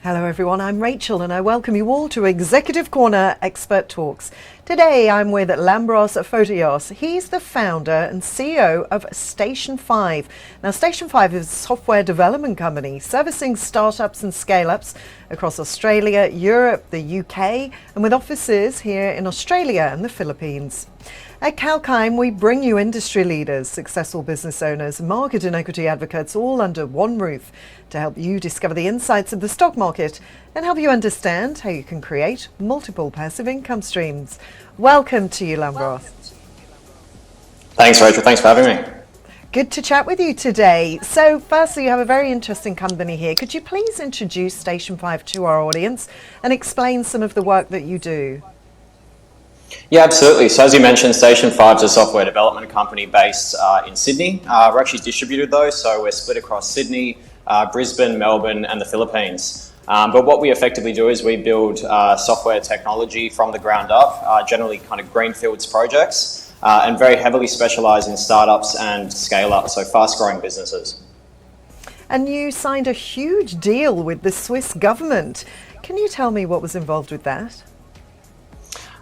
Hello everyone, I'm Rachel and I welcome you all to Executive Corner Expert Talks. Today I'm with Lambros Photios. He's the founder and CEO of Station 5. Now Station 5 is a software development company servicing startups and scale-ups across Australia, Europe, the UK, and with offices here in Australia and the Philippines. At Kalkheim, we bring you industry leaders, successful business owners, market and equity advocates all under one roof to help you discover the insights of the stock market and help you understand how you can create multiple passive income streams. Welcome to you, Lambros. Thanks, Rachel. Thanks for having me. Good to chat with you today. So firstly, you have a very interesting company here. Could you please introduce Station 5 to our audience and explain some of the work that you do? Yeah, absolutely. So as you mentioned, Station 5 is a software development company based in Sydney. We're actually distributed though, so we're split across Sydney, Brisbane, Melbourne and the Philippines. But what we effectively do is we build software technology from the ground up, generally kind of greenfields projects, and very heavily specialised in startups and scale-ups, so fast-growing businesses. And you signed a huge deal with the Swiss government. Can you tell me what was involved with that?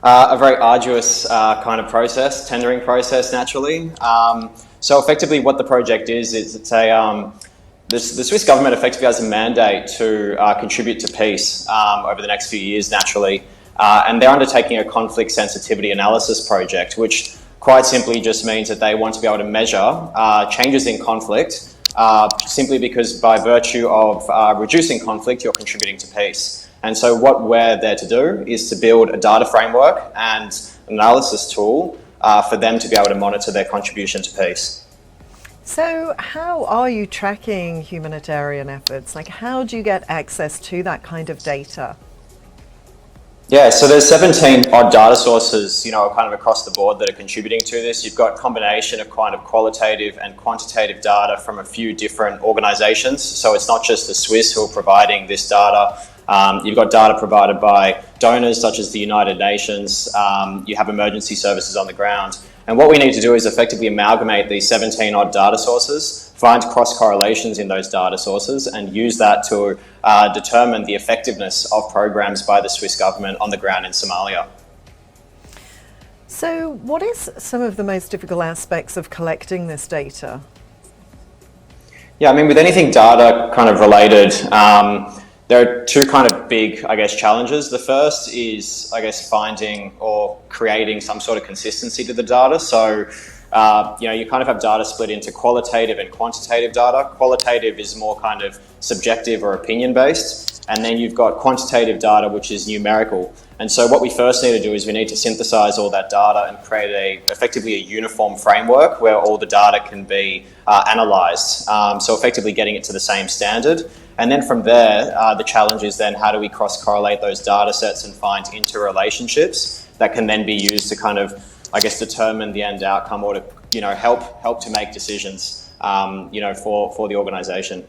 A very arduous kind of process, tendering process naturally. So effectively what the project is it's the Swiss government effectively has a mandate to contribute to peace over the next few years naturally. And they're undertaking a conflict sensitivity analysis project, which quite simply just means that they want to be able to measure changes in conflict simply because by virtue of reducing conflict, you're contributing to peace. And so what we're there to do is to build a data framework and analysis tool for them to be able to monitor their contribution to peace. So how are you tracking humanitarian efforts? Like how do you get access to that kind of data? Yeah, so there's 17 odd data sources, kind of across the board that are contributing to this. You've got a combination of kind of qualitative and quantitative data from a few different organisations. So it's not just the Swiss who are providing this data. You've got data provided by donors such as the United Nations. You have emergency services on the ground. And what we need to do is effectively amalgamate these 17 odd data sources, find cross correlations in those data sources and use that to determine the effectiveness of programs by the Swiss government on the ground in Somalia. So what is some of the most difficult aspects of collecting this data? Yeah, I mean, with anything data kind of related, there are two kind of big, challenges. The first is, finding or creating some sort of consistency to the data. So, you kind of have data split into qualitative and quantitative data. Qualitative is more kind of subjective or opinion-based. And then you've got quantitative data, which is numerical. And so what we first need to do is we need to synthesize all that data and create effectively a uniform framework where all the data can be analyzed. So effectively getting it to the same standard. And then from there, the challenge is then how do we cross-correlate those data sets and find interrelationships that can then be used to kind of, determine the end outcome or to, help to make decisions, for the organization.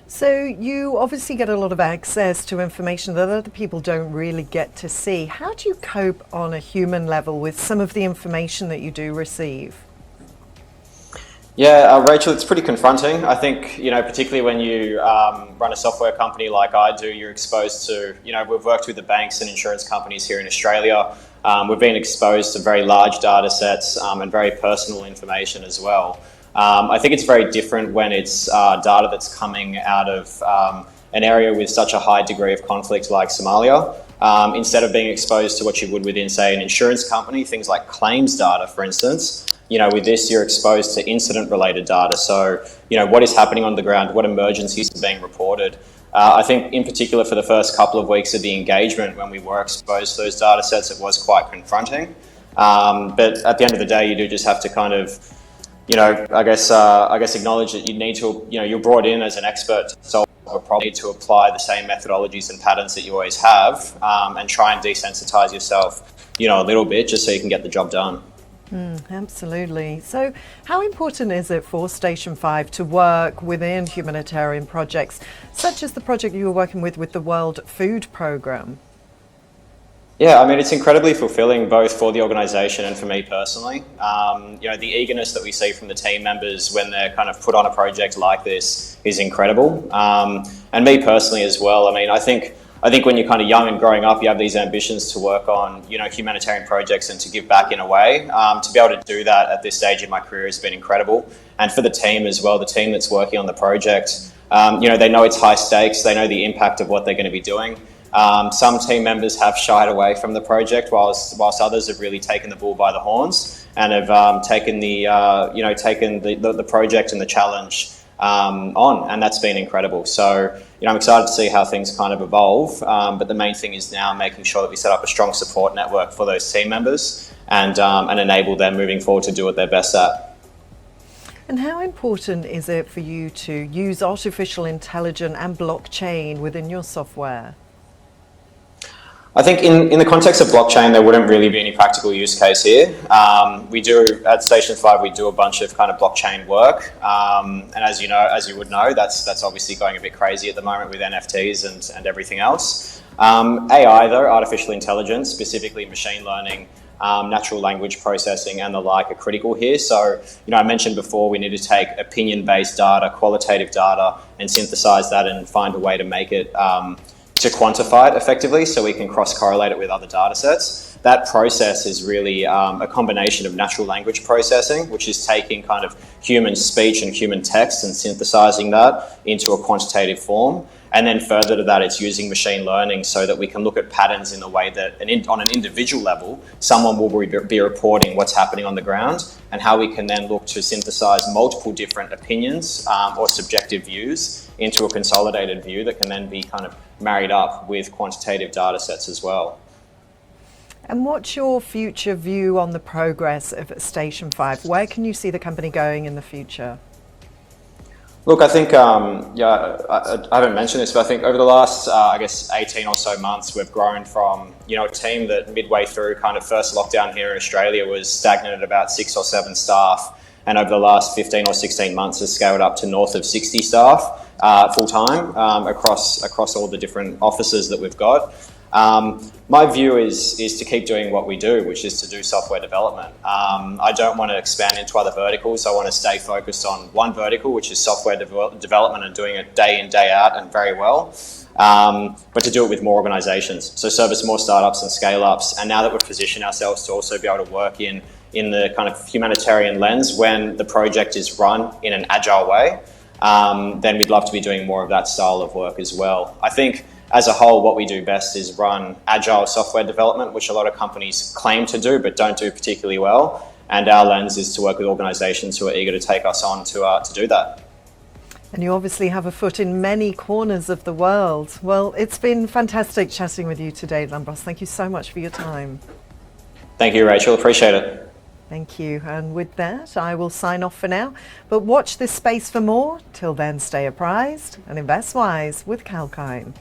So you obviously get a lot of access to information that other people don't really get to see. How do you cope on a human level with some of the information that you do receive? Yeah, Rachel, it's pretty confronting. I think, particularly when you run a software company like I do, you're exposed to, we've worked with the banks and insurance companies here in Australia. We've been exposed to very large data sets and very personal information as well. I think it's very different when it's data that's coming out of an area with such a high degree of conflict like Somalia. Instead of being exposed to what you would within, say, an insurance company, things like claims data, for instance, with this, you're exposed to incident-related data. So, what is happening on the ground, what emergencies are being reported. I think in particular for the first couple of weeks of the engagement when we were exposed to those data sets, it was quite confronting. But at the end of the day, you do just have to kind of, acknowledge that you need to, you're brought in as an expert to solve a problem, you need to apply the same methodologies and patterns that you always have and try and desensitize yourself, a little bit just so you can get the job done. Absolutely. So how important is it for Station 5 to work within humanitarian projects, such as the project you were working with the World Food Programme? Yeah, I mean, it's incredibly fulfilling both for the organisation and for me personally. The eagerness that we see from the team members when they're kind of put on a project like this is incredible. And me personally as well. I mean, I think when you're kind of young and growing up, you have these ambitions to work on, humanitarian projects and to give back in a way. To be able to do that at this stage in my career has been incredible. And for the team as well, the team that's working on the project, they know it's high stakes. They know the impact of what they're going to be doing. Some team members have shied away from the project, whilst others have really taken the bull by the horns and have taken the project and the challenge on, and that's been incredible. So, I'm excited to see how things kind of evolve. But the main thing is now making sure that we set up a strong support network for those team members and enable them moving forward to do what they're best at. And how important is it for you to use artificial intelligence and blockchain within your software? I think in the context of blockchain, there wouldn't really be any practical use case here. We do, at Station 5, we do a bunch of kind of blockchain work. And as you would know, that's obviously going a bit crazy at the moment with NFTs and everything else. AI though, artificial intelligence, specifically machine learning, natural language processing and the like are critical here. So, I mentioned before we need to take opinion-based data, qualitative data, and synthesize that and find a way to make it to quantify it effectively so we can cross-correlate it with other data sets. That process is really a combination of natural language processing, which is taking kind of human speech and human text and synthesizing that into a quantitative form. And then further to that, it's using machine learning so that we can look at patterns in the way that on an individual level, someone will be reporting what's happening on the ground, and how we can then look to synthesize multiple different opinions or subjective views into a consolidated view that can then be kind of married up with quantitative data sets as well. And what's your future view on the progress of Station 5? Where can you see the company going in the future? Look, I think, I haven't mentioned this, but I think over the last, 18 or so months, we've grown from, a team that midway through kind of first lockdown here in Australia was stagnant at about 6 or 7 staff. And over the last 15 or 16 months has scaled up to north of 60 staff full-time across all the different offices that we've got. My view is to keep doing what we do, which is to do software development. I don't want to expand into other verticals. I want to stay focused on one vertical, which is software development, and doing it day in, day out and very well. But to do it with more organizations, so service more startups and scale-ups. And now that we've positioned ourselves to also be able to work in the kind of humanitarian lens when the project is run in an agile way, then we'd love to be doing more of that style of work as well. I think as a whole, what we do best is run agile software development, which a lot of companies claim to do but don't do particularly well. And our lens is to work with organizations who are eager to take us on to do that. And you obviously have a foot in many corners of the world. Well, it's been fantastic chatting with you today, Lambros. Thank you so much for your time. Thank you, Rachel. Appreciate it. Thank you. And with that, I will sign off for now. But watch this space for more. Till then, stay apprised and invest wise with Kalkine.